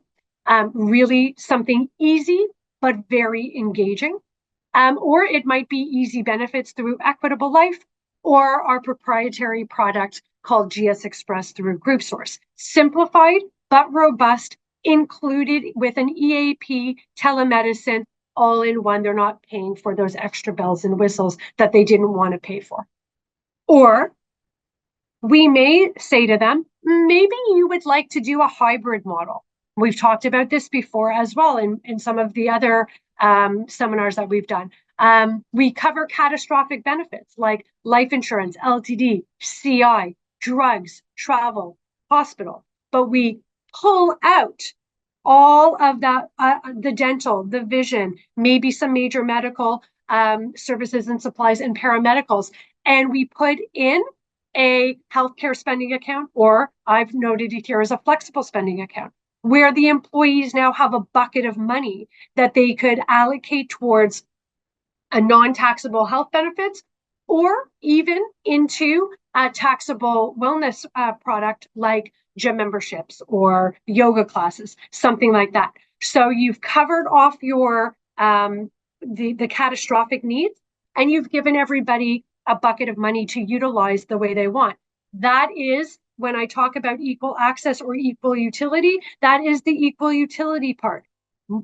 Really something easy, but very engaging. Or it might be easy benefits through Equitable Life, or our proprietary product called GS Express through Worldsource. Simplified but robust, included with an EAP, telemedicine, all in one. They're not paying for those extra bells and whistles that they didn't want to pay for. Or we may say to them, maybe you would like to do a hybrid model. We've talked about this before as well in some of the other seminars that we've done. We cover catastrophic benefits like life insurance, LTD, CI, drugs, travel, hospital, but we pull out all of that, the dental, the vision, maybe some major medical services and supplies and paramedicals, and we put in a healthcare spending account, or I've noted it here as a flexible spending account, where the employees now have a bucket of money that they could allocate towards a non-taxable health benefits, or even into a taxable wellness product like gym memberships or yoga classes, something like that. So you've covered off your the catastrophic needs, and you've given everybody a bucket of money to utilize the way they want. That is, when I talk about equal access or equal utility, that is the equal utility part.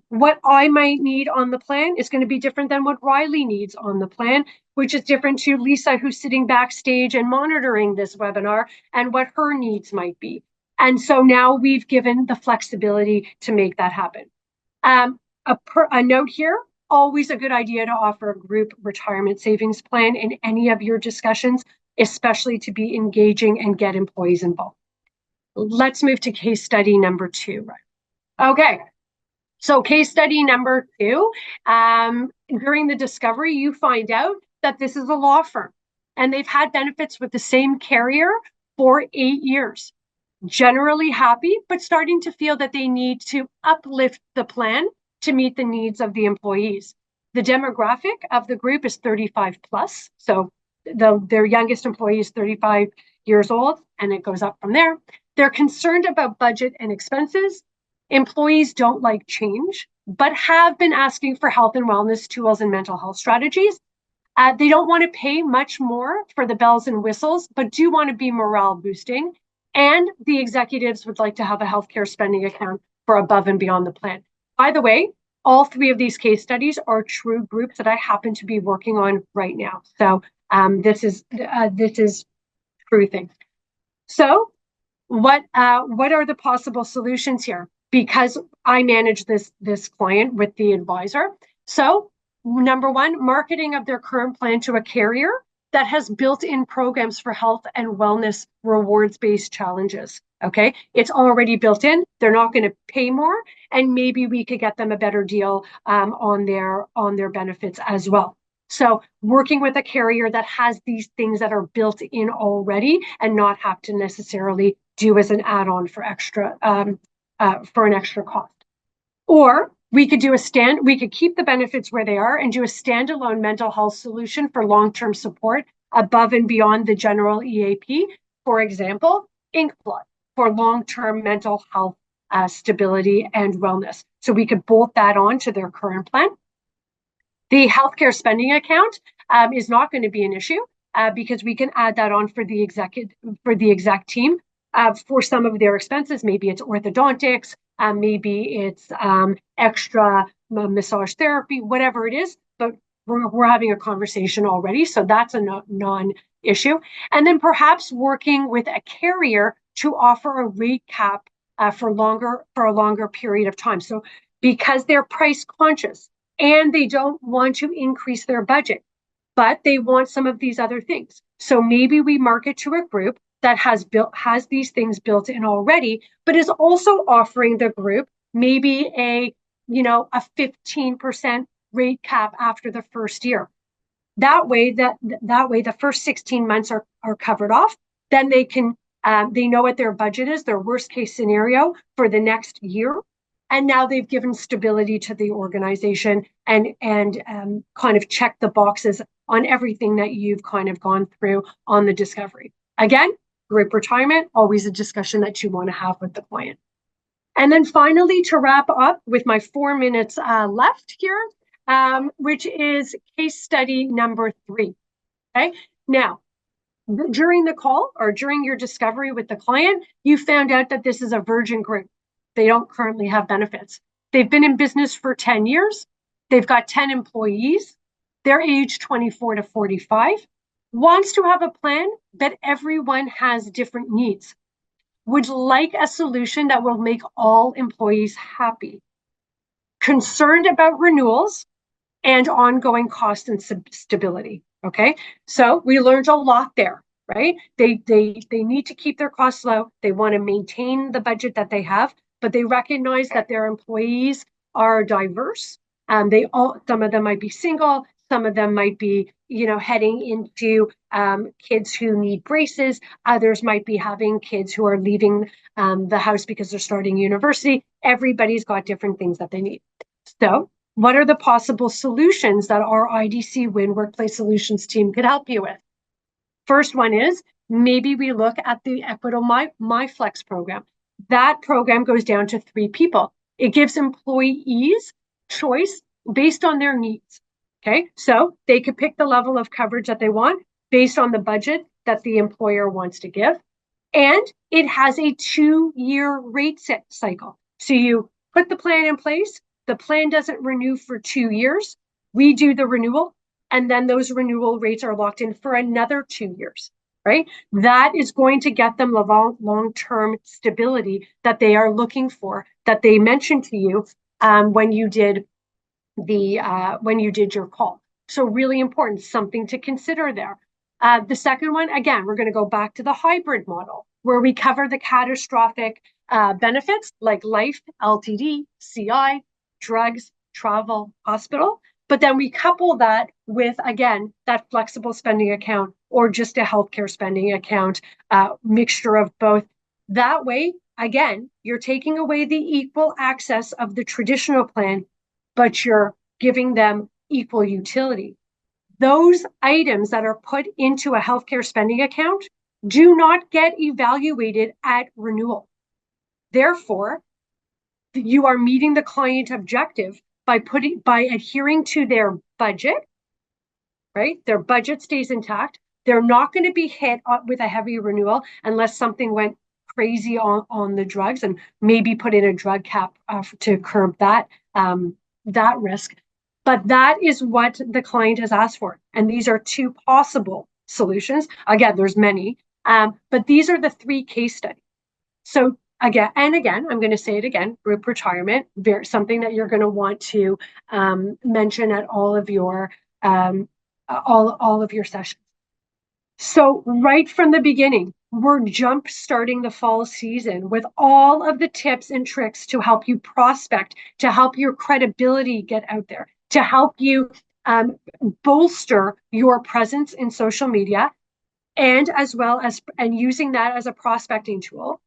What I might need on the plan is going to be different than what Riley needs on the plan, which is different to Lisa, who's sitting backstage and monitoring this webinar, and what her needs might be. And so now we've given the flexibility to make that happen. A note here, always a good idea to offer a group retirement savings plan in any of your discussions, especially to be engaging and get employees involved. Let's move to case study number 2. Right? Okay. So case study number 2, during the discovery, you find out that this is a law firm and they've had benefits with the same carrier for 8 years. Generally happy, but starting to feel that they need to uplift the plan to meet the needs of the employees. The demographic of the group is 35 plus. So their youngest employee is 35 years old, and it goes up from there. They're concerned about budget and expenses. Employees don't like change, but have been asking for health and wellness tools and mental health strategies. They don't want to pay much more for the bells and whistles, but do want to be morale boosting. And the executives would like to have a healthcare spending account for above and beyond the plan. By the way, all 3 of these case studies are true groups that I happen to be working on right now. So this is true things. So what are the possible solutions here? Because I manage this client with the advisor. So number 1, marketing of their current plan to a carrier that has built-in programs for health and wellness rewards-based challenges. Okay, it's already built in. They're not going to pay more, and maybe we could get them a better deal on their benefits as well. So working with a carrier that has these things that are built in already, and not have to necessarily do as an add-on for an extra cost. Or we could keep the benefits where they are and do a standalone mental health solution for long-term support above and beyond the general EAP. For example, InkBlood for long-term mental health stability and wellness. So we could bolt that on to their current plan. The healthcare spending account is not going to be an issue because we can add that on for the exec team for some of their expenses. Maybe it's orthodontics, maybe it's extra massage therapy, whatever it is. But we're having a conversation already, so that's a non-issue. And then perhaps working with a carrier to offer a rate cap for a longer period of time. So because they're price conscious and they don't want to increase their budget, but they want some of these other things. So maybe we market to a group that has these things built in already, but is also offering the group maybe a 15% rate cap after the first year. That way the first 16 months are covered off. Then they know what their budget is, their worst case scenario for the next year. And now they've given stability to the organization and kind of checked the boxes on everything that you've kind of gone through on the discovery. Again, group retirement, always a discussion that you want to have with the client. And then finally, to wrap up with my 4 minutes left here, which is case study number 3. Okay. Now, during the call or during your discovery with the client, you found out that this is a virgin group. They don't currently have benefits. They've been in business for 10 years. They've got 10 employees. They're aged 24 to 45. Wants to have a plan, but everyone has different needs. Would like a solution that will make all employees happy. Concerned about renewals and ongoing cost and stability. Okay, so we learned a lot there, right? They need to keep their costs low. They want to maintain the budget that they have, but they recognize that their employees are diverse. Some of them might be single, some of them might be, heading into kids who need braces. Others might be having kids who are leaving the house because they're starting university. Everybody's got different things that they need. So what are the possible solutions that our IDC Win Workplace Solutions team could help you with? First one is maybe we look at the Equitable MyFlex program. That program goes down to 3 people. It gives employees choice based on their needs. Okay, so they could pick the level of coverage that they want based on the budget that the employer wants to give. And it has a 2-year rate set cycle. So you put the plan in place. The plan doesn't renew for 2 years. We do the renewal, and then those renewal rates are locked in for another 2 years, right? That is going to get them the long-term stability that they are looking for, that they mentioned to you when you did your call. So really important, something to consider there. The second one, again, we're going to go back to the hybrid model where we cover the catastrophic benefits like life, LTD, CI, drugs, travel, hospital. But then we couple that with, again, that flexible spending account or just a healthcare spending account, mixture of both. That way, again, you're taking away the equal access of the traditional plan, but you're giving them equal utility. Those items that are put into a healthcare spending account do not get evaluated at renewal. Therefore, you are meeting the client objective by adhering to their budget, right? Their budget stays intact. They're not going to be hit with a heavy renewal unless something went crazy on the drugs, and maybe put in a drug cap to curb that risk. But that is what the client has asked for. And these are 2 possible solutions. Again, there's many, but these are the 3 case studies. So again, I'm going to say it again, group retirement, something that you're going to want to mention at all of your sessions. So right from the beginning, we're jump starting the fall season with all of the tips and tricks to help you prospect, to help your credibility get out there, to help you bolster your presence in social media, and as well as using that as a prospecting tool.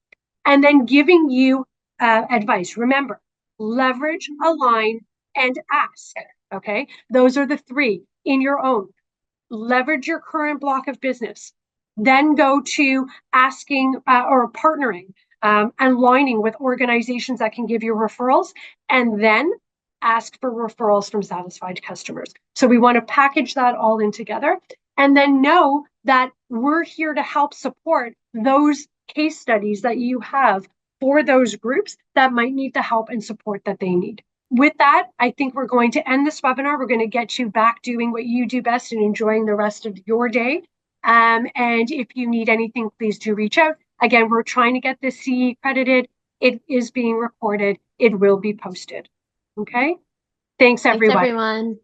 And then giving you advice. Remember, leverage, align, and ask. Okay, those are the 3 in your own. Leverage your current block of business. Then go to asking or partnering, aligning with organizations that can give you referrals, and then ask for referrals from satisfied customers. So we want to package that all in together, and then know that we're here to help support those case studies that you have for those groups that might need the help and support that they need. With that, I think we're going to end this webinar. We're going to get you back doing what you do best and enjoying the rest of your day. And if you need anything, please do reach out. Again, we're trying to get this CE credited. It is being recorded. It will be posted. Okay. Thanks, everyone. Thanks, everyone.